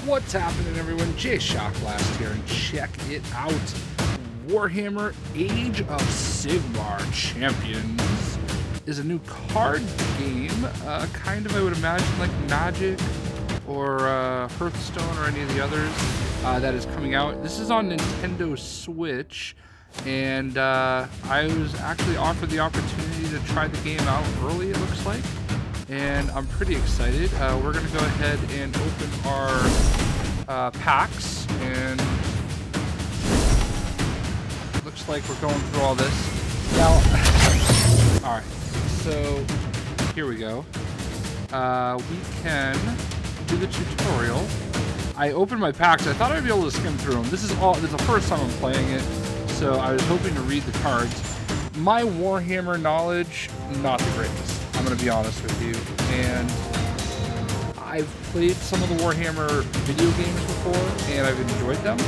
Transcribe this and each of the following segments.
What's happening, everyone? JayShockblast here, and check it out. Warhammer Age of Sigmar Champions is a new card game, kind of, I would imagine, like Magic or Hearthstone or any of the others that is coming out. This is on Nintendo Switch, and I was actually offered the opportunity to try the game out early, it looks like. And I'm pretty excited. We're going to go ahead and open our packs, and looks like we're going through all this. Now, alright, so here we go. We can do the tutorial. I opened my packs. I thought I'd be able to skim through them. This is the first time I'm playing it, so I was hoping to read the cards. My Warhammer knowledge, not the greatest. I'm going to be honest with you, and I've played some of the Warhammer video games before, and I've enjoyed them,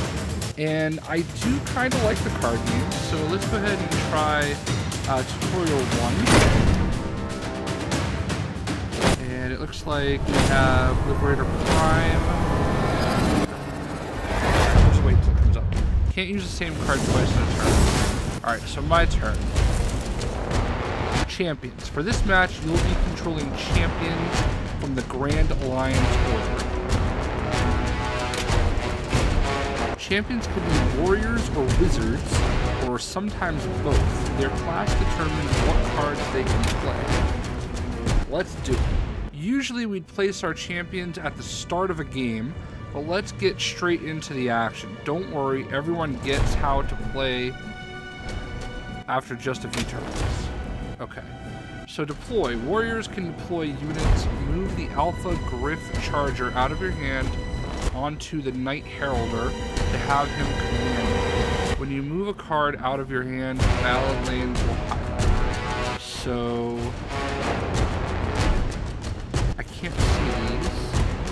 and I do kind of like the card game, so let's go ahead and try tutorial 1, and it looks like we have Liberator Prime. Just wait till it comes up. Can't use the same card twice in a turn. Alright, so my turn. Champions. For this match, you'll be controlling champions from the Grand Alliance Order. Champions can be warriors or wizards, or sometimes both. Their class determines what cards they can play. Let's do it. Usually we'd place our champions at the start of a game, but let's get straight into the action. Don't worry, everyone gets how to play after just a few turns. Okay, so deploy. Warriors can deploy units. Move the Alpha Griff Charger out of your hand onto the Knight Heralder to have him command. When you move a card out of your hand, valid lanes will highlight. So I can't see these.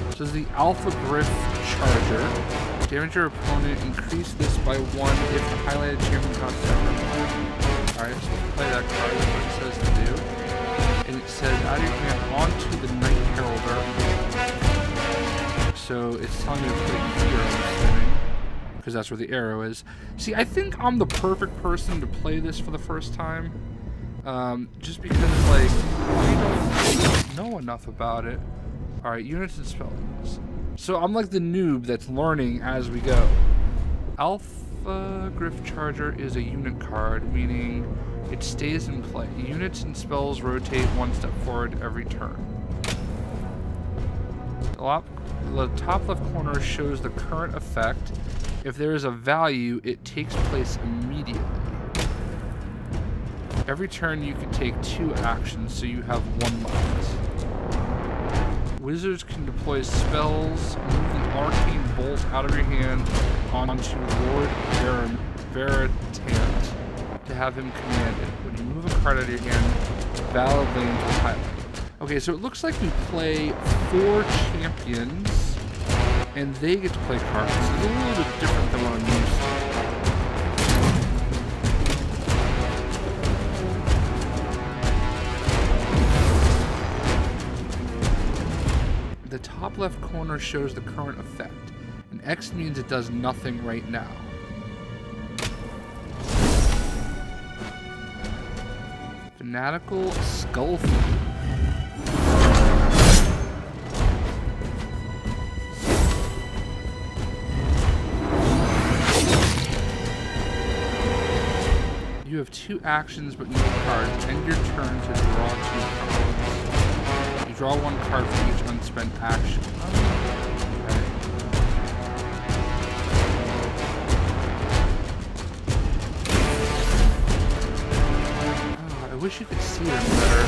This is the Alpha Griff Charger. Damage your opponent. Increase this by 1 if the highlighted champion costs 7. Alright, so we'll play that card, that's what it says to do. And it says, out of your hand onto the Knight Heralder. So it's telling me to put it here, I'm assuming, because that's where the arrow is. See, I think I'm the perfect person to play this for the first time. Just because, like, I don't know enough about it. Alright, units and spells. So I'm like the noob that's learning as we go. Alpha Griff Charger is a unit card, meaning it stays in play. Units and spells rotate 1 step forward every turn. The top left corner shows the current effect. If there is a value, it takes place immediately. Every turn you can take 2 actions, so you have 1 left. Wizards can deploy spells. Move the Arcane Bolt out of your hand onto Lord Veritant to have him commanded. When you move a card out of your hand, valid lanes will highlight. Okay, so it looks like we play 4 champions, and they get to play cards. It's a little bit different than what I'm used to. The top left corner shows the current effect. An X means it does nothing right now. Fanatical Skullfiend. You have 2 actions but no cards. End your turn to draw 2 cards. You draw 1 card for each unspent action. Okay. Oh, I wish you could see them better.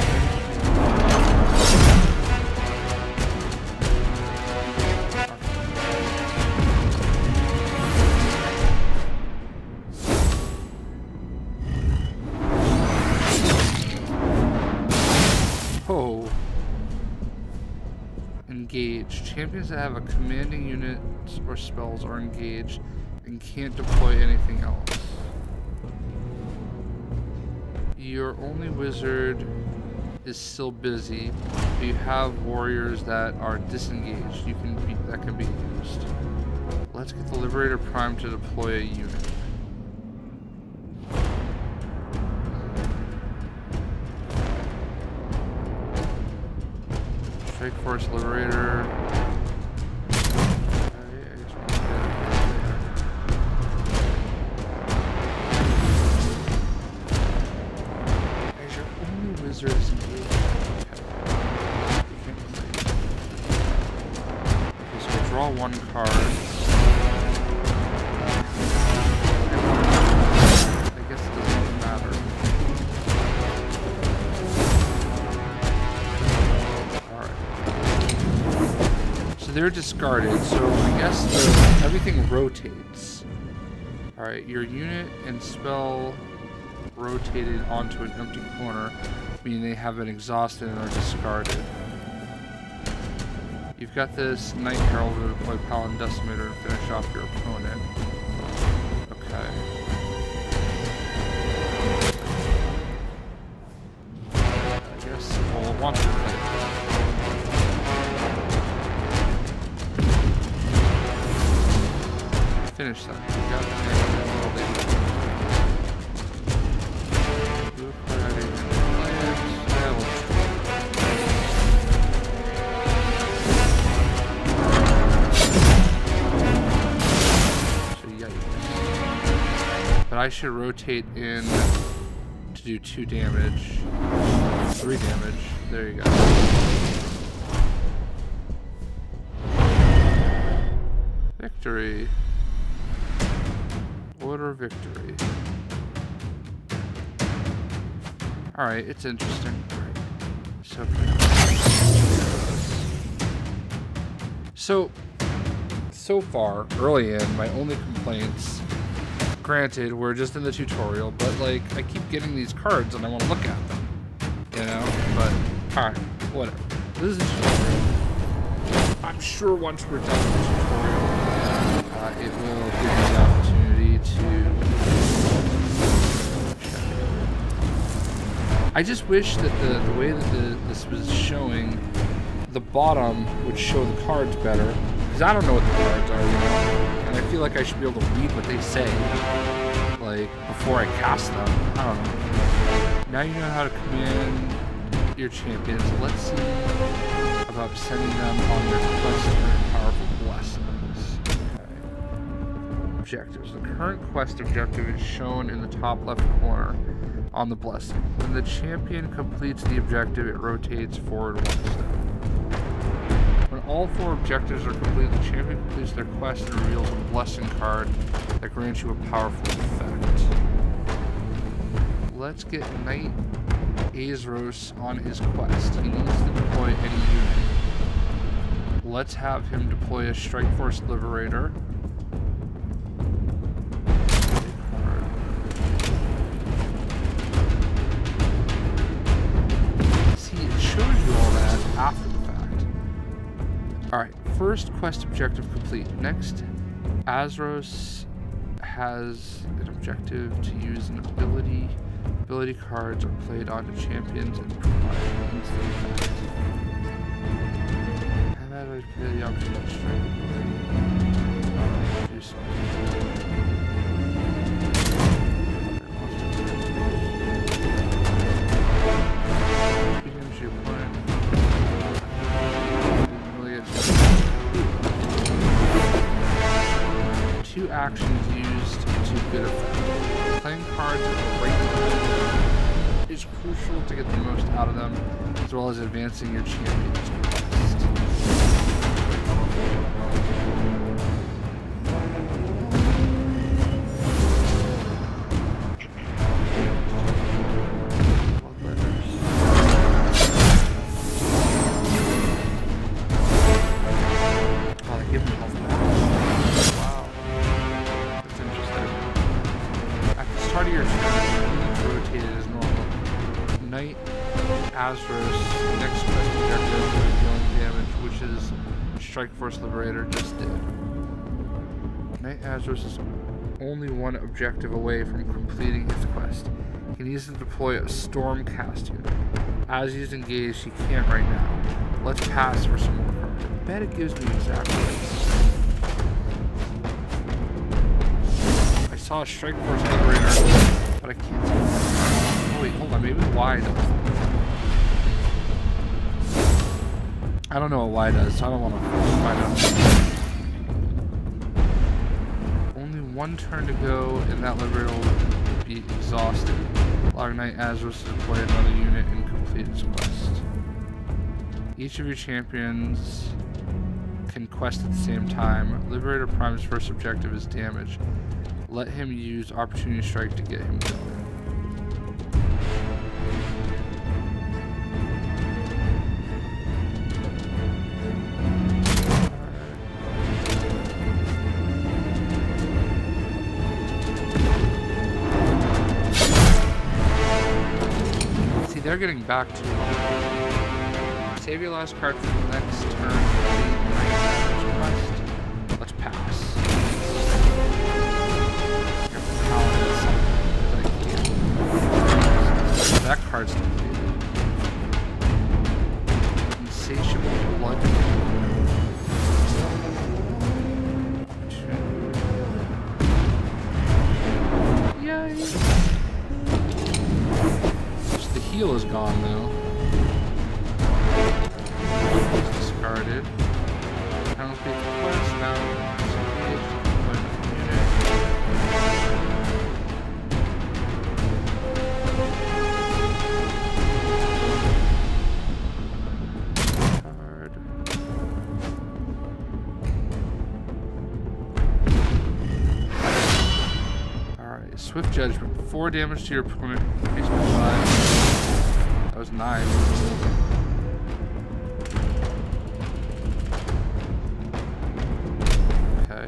Oh. Engaged. Champions that have a commanding unit or spells are engaged and can't deploy anything else. Your only wizard is still busy. you have warriors that are disengaged, that can be used. Let's get the Liberator Prime to deploy a unit. Strike Force Liberator. Wizards engaged. Okay, so we'll draw one card. I guess it doesn't matter. Alright. So they're discarded, so I guess everything rotates. Alright, your unit and spell rotated onto an empty corner, meaning they have been exhausted and are discarded. You've got this Knight Herald to deploy Paladin Decimator and finish off your opponent. Okay. I guess we'll want to play it. Finish that. We got the but I should rotate in to do 2 damage. 3 damage. There you go. Victory. Order victory. Alright, it's interesting. So far, early in, my only complaints, granted, we're just in the tutorial, but like, I keep getting these cards and I want to look at them, you know? But, alright, whatever. This is a tutorial. I'm sure once we're done with the tutorial, it will give me the opportunity to check it. I just wish that the way that this was showing, the bottom would show the cards better, because I don't know what the cards are, you know? And I feel like I should be able to read what they say, like, before I cast them. I don't know. Now you know how to command your champions. Let's see about sending them on their quest for powerful blessings. Okay. Objectives. The current quest objective is shown in the top left corner on the blessing. When the champion completes the objective, it rotates forward 1 step. When all 4 objectives are complete, the champion completes their quest and reveals a blessing card that grants you a powerful effect. Let's get Knight Azros on his quest. He needs to deploy any unit. Let's have him deploy a Strike Force Liberator. See, it shows you all that after the fact. Alright, first quest objective complete. Next, Azros has an objective to use an ability. Ability cards are played onto champions and provide instant effect. Have Azros play the option to strike ability. Do something. Two actions used to good effect. Playing cards at the right moment is crucial to get the most out of them, as well as advancing your champion's quest. Azros, next quest objective, dealing damage, which is Strike Force Liberator just did. Knight Azros is only 1 objective away from completing his quest. He needs to deploy a Stormcast unit. As he's engaged, he can't right now. Let's pass for some more cards. I bet it gives me exact price. I saw a Strike Force Liberator, but I can't see it. Oh wait, hold on, maybe Y does. I don't know what Y does, so I don't want to find out. Only one turn to go, and that Liberator will be exhausted. Allowing Knight Azros to deploy another unit and complete its quest. Each of your champions can quest at the same time. Liberator Prime's first objective is damage. Let him use Opportunity Strike to get him going. They're getting back to save your last card for the next turn. Let's pass. That card's defeated. Insatiable blood. Yay! The heal is gone now. It's discarded. Penalty the quest now. Disengaged. Put in a unit. Card. Alright, Swift Judgment. 4 damage to your opponent. Increase by 5. That was 9. Okay.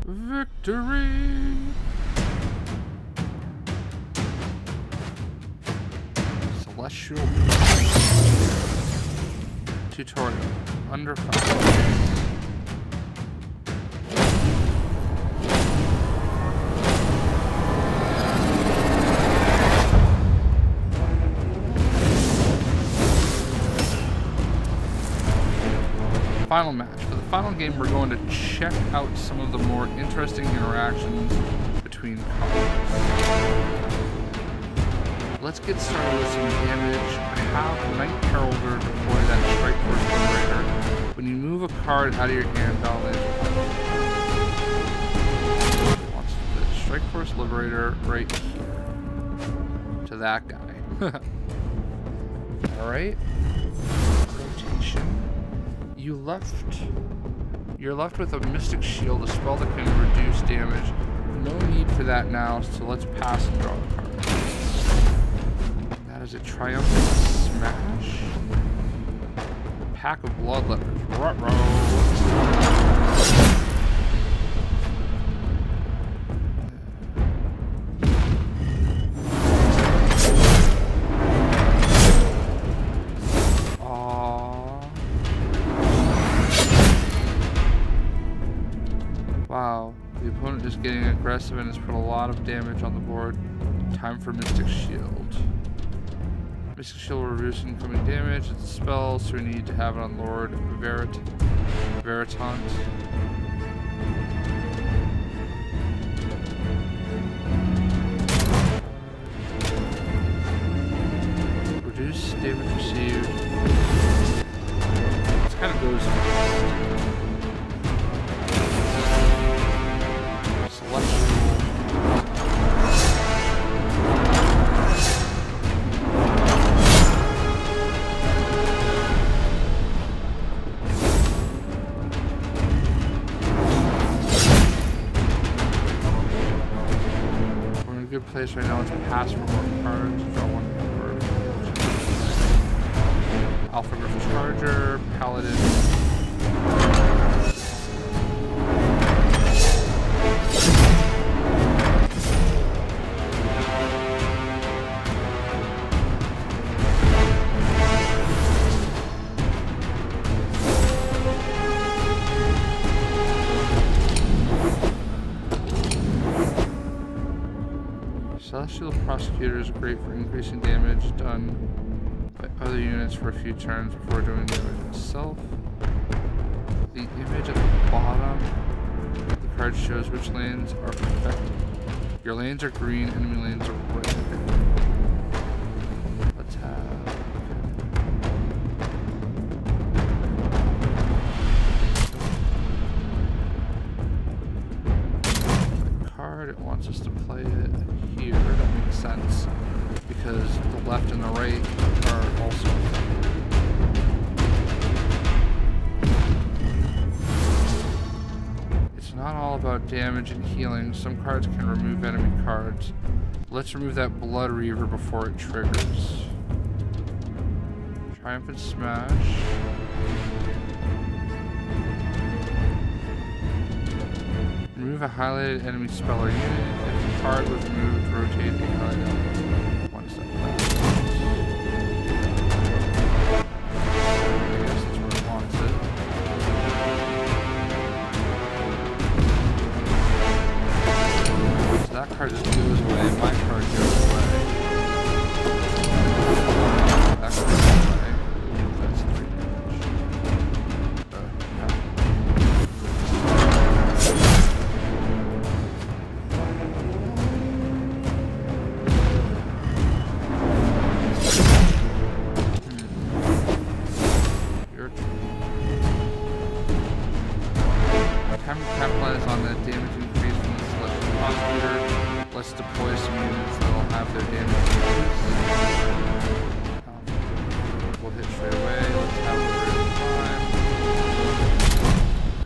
Victory! Celestial Tutorial. Under 5. Final match. For the final game, we're going to check out some of the more interesting interactions between cards. Let's get started with some damage. I have Knight Heralder deploy that Strike Force Liberator. When you move a card out of your hand, I'll land wants the Strike Force Liberator right here. To that guy. Alright. Rotation. You're left with a Mystic Shield, a spell that can reduce damage. No need for that now, so let's pass and draw a card. That is a Triumphant Smash. Pack of Bloodletters. Ruh-roh. Wow, the opponent is getting aggressive and has put a lot of damage on the board. Time for Mystic Shield. Mystic Shield will reduce incoming damage. It's a spell, so we need to have it on Lord Veritant. Reduce damage received. This kind of goes fast. Place right now, it's pass for more cards. Draw one card. Alpha Griff Charger, Paladin. Prosecutor is great for increasing damage done by other units for a few turns before doing damage itself. The image at the bottom of the card shows which lanes are affected. Your lanes are green, enemy lanes are red. Let's have... the card, it wants us to play it here. That makes sense, because the left and the right are also affected. Not all about damage and healing. Some cards can remove enemy cards. Let's remove that Blood Reaver before it triggers. Triumphant Smash. Remove a highlighted enemy spell or unit. If the card was removed, rotate the highlighted one step back. I guess that's where it wants it. That card just goes away, my card goes away. That card goes away. That's 3 damage. Your turn. Time to capitalize on that damage increase from the Celestial Prosecutor. Let's deploy some units that will have their damage increase. We'll hit straight away. Let's have a time.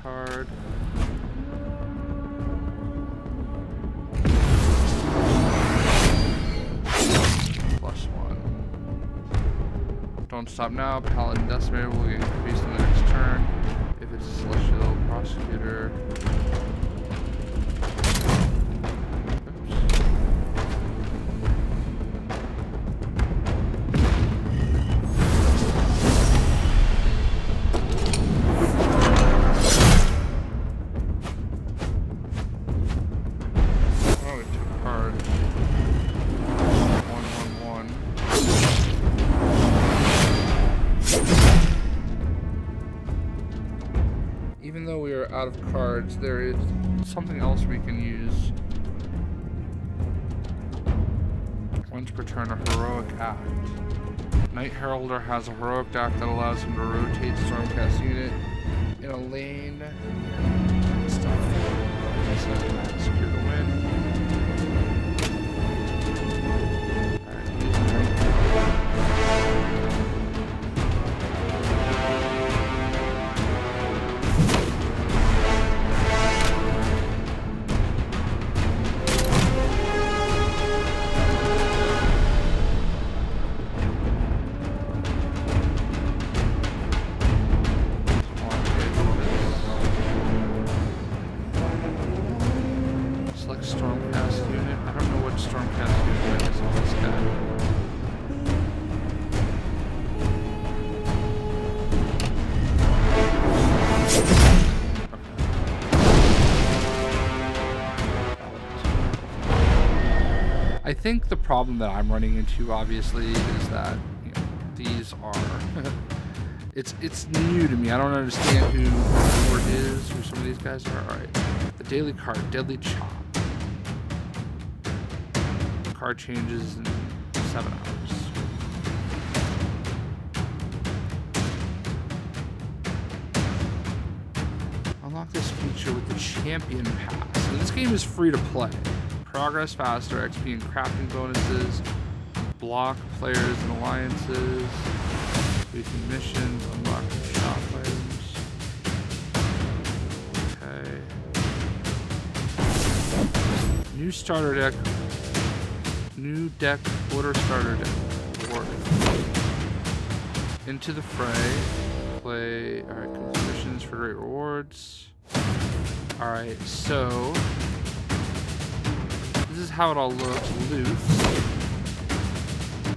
Card. +1. Don't stop now. Paladin Decimator will get increased in the next turn. If it's a Celestial Prosecutor. Even though we are out of cards, there is something else we can use. Once per turn, a heroic act. Knight Heralder has a heroic act that allows him to rotate Stormcast unit in a lane. Stuff. Secure the win. Alright, use the Knight Heralder. Stormcast unit. I don't know what Stormcast unit is on this guy. Okay. I think the problem that I'm running into, obviously, is that these are it's new to me. I don't understand who Lord is, who some of these guys are. All right, the daily card, Deadly Chop. Card changes in 7 hours. Unlock this feature with the Champion Pass. So this game is free to play. Progress faster, XP and crafting bonuses, block players and alliances, completing missions, unlock shop items. Okay. New starter deck. New deck, order starter deck. Reward. Into the fray. Play. Alright, complete missions for great rewards. Alright, so this is how it all looks. Loot.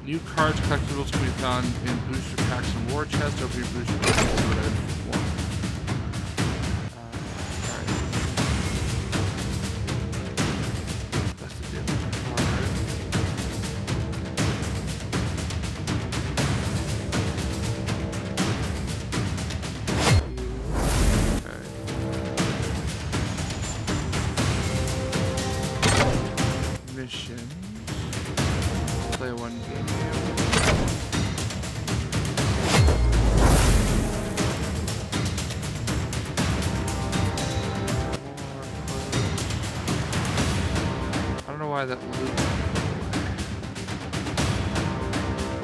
New cards, collectibles can be found in booster packs and war chests. Open your booster packs and see what items you want. buy that loot.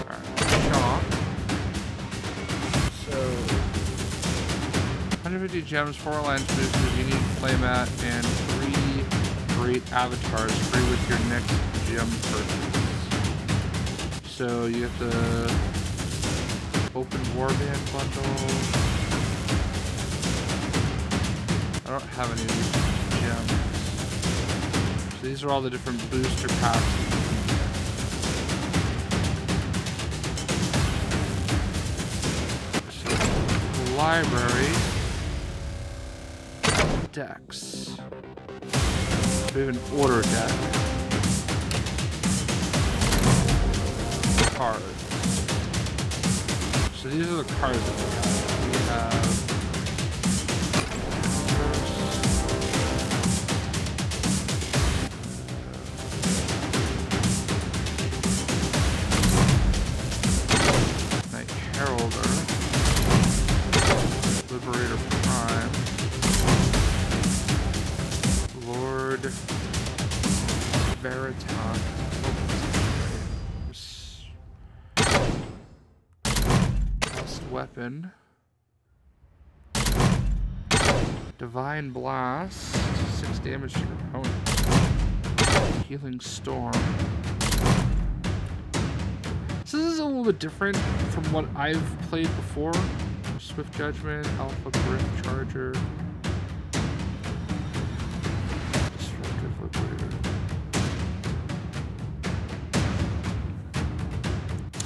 Alright, shop. So 150 gems, 4 alliance boosters, you need playmat, and 3 great avatars free with your next gem purchase. So you have to open warband bundle. I don't have any of these gems. So these are all the different booster packs. So, library. Decks. We have an order deck. Cards. So these are the cards that we have. We have Knight Heralder, Liberator Prime, Lord Veritas. Weapon. Divine Blast. 6 damage to your opponent. Healing Storm. So this is a little bit different from what I've played before. Swift Judgment, Alpha Griff Charger. Destructive Liberator.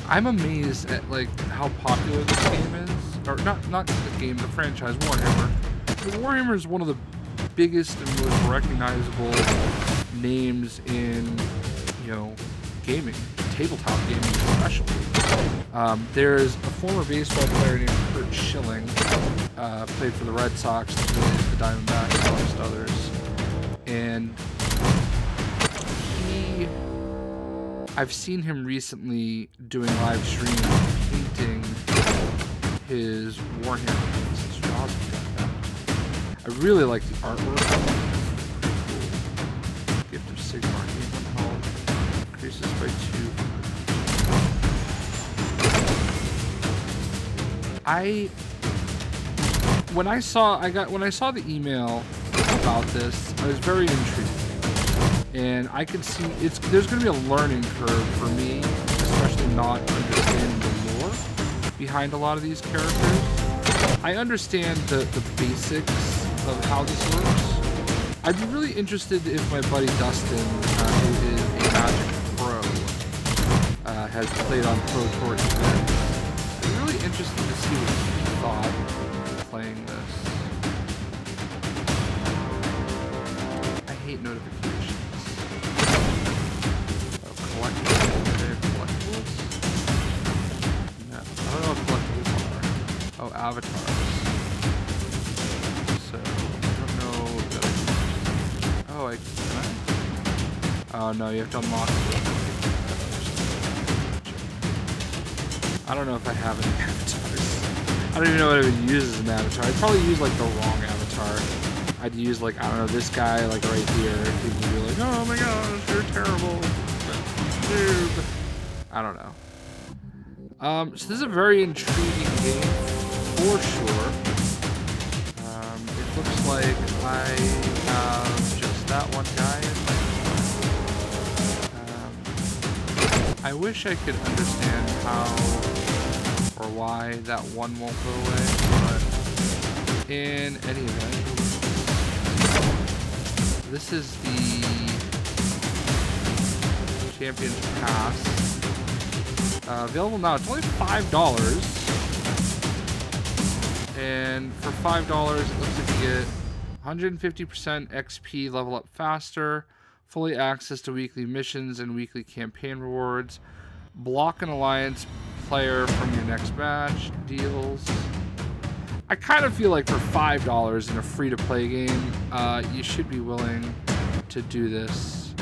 I'm amazed at like how popular this game is, or not the game, the franchise Warhammer. Warhammer is one of the biggest and most recognizable names in, you know, gaming, tabletop gaming especially. There's a former baseball player named Kurt Schilling, played for the Red Sox, the Phillies, the Diamondbacks, amongst others, and I've seen him recently doing live streams painting his Warhammer pieces. I really like the artwork. Gift of Sigmar, gain 1 health, increases by 2. When I saw the email about this, I was very intrigued. And I can see there's going to be a learning curve for me, especially not understanding the lore behind a lot of these characters. I understand the basics of how this works. I'd be really interested if my buddy Dustin, who is a Magic Pro, has played on Pro Tour events. I'd be really interested to see what he thought of playing this. I hate notifications. Collectibles? No, I don't know what collectibles are. Oh, avatars. So, I don't know that I can... Oh, can I? Oh, no, you have to unlock it. I don't know if I have any avatars. I don't even know what I would use as an avatar. I'd probably use, like, the wrong avatar. I'd use, like, I don't know, this guy, like, right here. People would be like, oh my gosh, you're terrible. Noob. I don't know. So this is a very intriguing game, for sure. It looks like I have just that one guy in my I wish I could understand how or why that one won't go away, but in any event, this is the Champions Pass. Available now. It's only $5. And for $5, it looks like you get 150% XP, level up faster, fully access to weekly missions and weekly campaign rewards, block an alliance player from your next match, deals. I kind of feel like for $5 in a free-to-play game, you should be willing to do this.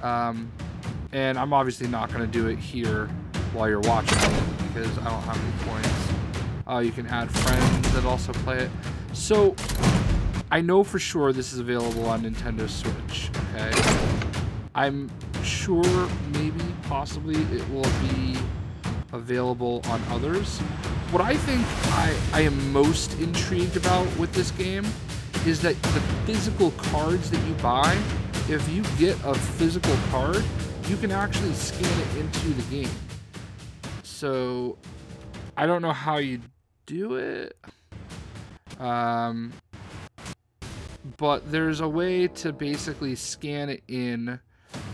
And I'm obviously not going to do it here while you're watching it because I don't have any points. You can add friends that also play it. So I know for sure this is available on Nintendo Switch, okay? I'm sure maybe possibly it will be available on others. What I think I am most intrigued about with this game is that the physical cards that you buy, if you get a physical card, you can actually scan it into the game. So I don't know how you do it, but there's a way to basically scan it in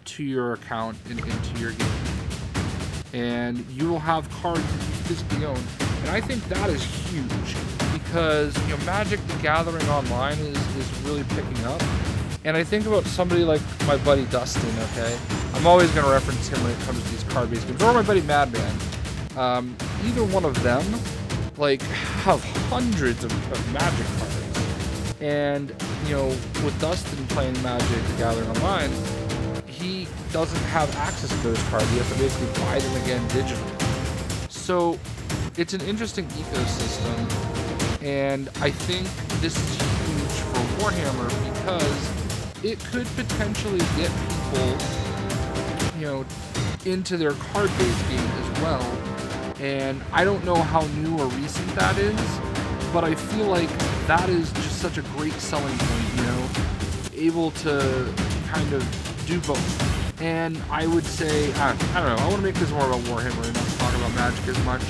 to your account and into your game, and you will have cards that you physically own. And I think that is huge because, you know, Magic the Gathering Online is really picking up. And I think about somebody like my buddy Dustin, okay? I'm always going to reference him when it comes to these card-based games. Or my buddy Madman. Either one of them, like, have hundreds of Magic cards. And, you know, with Dustin playing Magic the Gathering Online, he doesn't have access to those cards. He has to basically buy them again digitally. So it's an interesting ecosystem, and I think this is huge for Warhammer because it could potentially get people, you know, into their card-based game as well. And I don't know how new or recent that is, but I feel like that is just such a great selling point, you know, able to kind of do both. And I would say, I don't know, I want to make this more about Warhammer and not talk about Magic as much,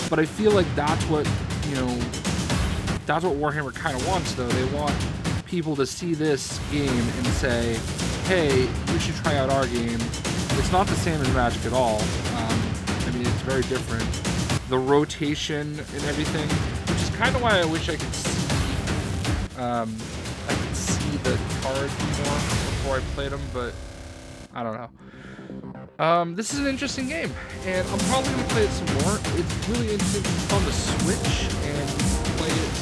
but I feel like that's what, you know, that's what Warhammer kind of wants, though. They want people to see this game and say, hey, you should try out our game. It's not the same as Magic at all. I mean, it's very different. The rotation and everything, which is kind of why I wish I could see the cards more before I played them, but I don't know. This is an interesting game, and I'm probably going to play it some more. It's really interesting. It's on the Switch, and you can play it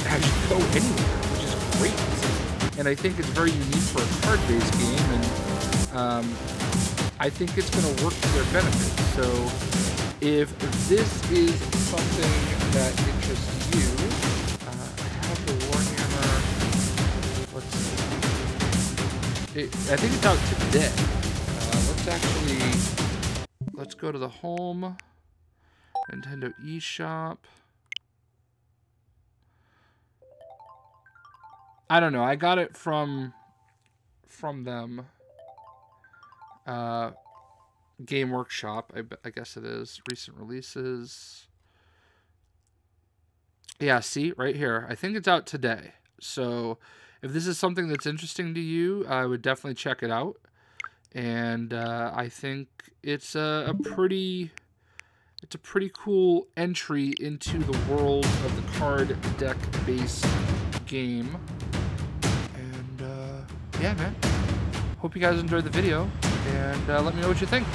actually go anywhere, which is great. And I think it's very unique for a card-based game, and I think it's going to work to their benefit. So if this is something that interests you, I have the Warhammer. Let's see. I think it's out today. Let's go to the home, Nintendo eShop. I don't know. I got it from them. Game Workshop, I guess it is. Recent releases. Yeah, see, right here. I think it's out today. So if this is something that's interesting to you, I would definitely check it out. And I think it's a pretty cool entry into the world of the card deck based game. And yeah, man. Hope you guys enjoyed the video, and let me know what you think.